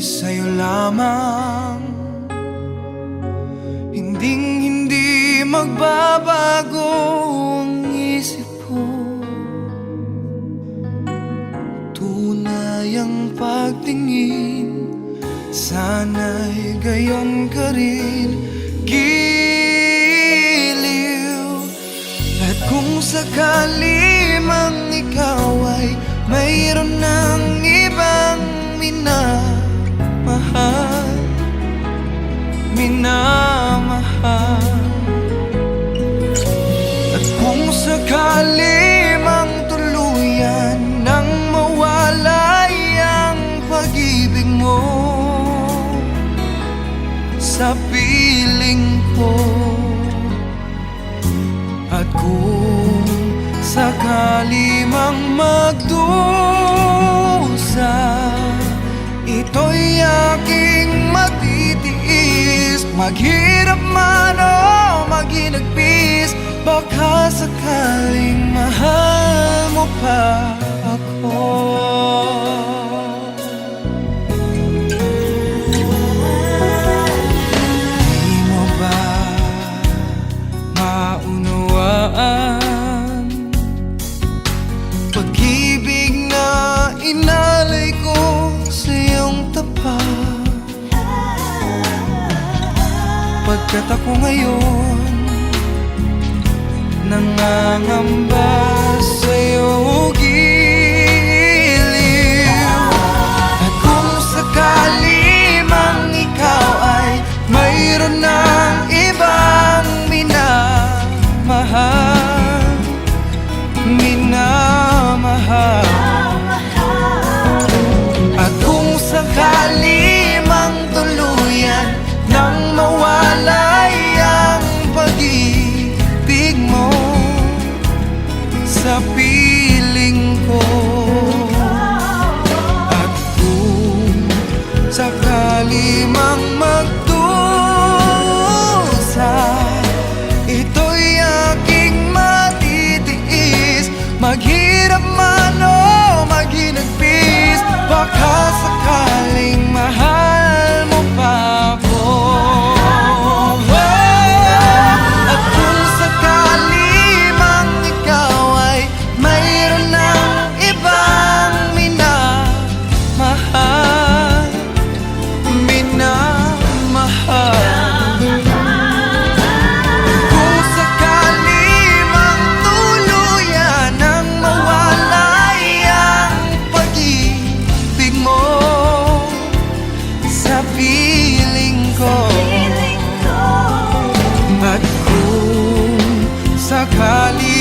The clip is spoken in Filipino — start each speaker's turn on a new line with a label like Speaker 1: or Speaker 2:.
Speaker 1: sa'yo lamang, hindi magbabago ang isip ko. Tunay ang pagtingin, sana'y gayon ka rin, giliw. At kung sakali mang ikaw ay mayroon ng ibang minamahal, at kung sakali mang tuluyan nang mawalay ang pag-ibig mo sa piling ko, at kung sakali mang magdusa, ito'y aking matitiis. Maghirap man o maginagpis, baka sakaling mahal mo pa ako. Di mo ba maunawaan pag-ibig na inalay ko sa iyong tapat? Pagkat ako ngayon nangangamba sa'yo, giliw. At kung sakali mang ikaw ay mayroon ng ibang minamahal, at kung sakali mang tuluyan nang mawalay ang pag-ibig mo sa piling ko, at kung sakali mang magdusa, ito'y aking matitiis. Maghirap man o maginagpis, baka sakaling mahal mo pa ako. At kung sakali mang ikaw ay mayroon ng ibang minamahal, kung sakali mang tuluyan nang mawalay ang pag-ibig mo sa piling ko, at kung sakali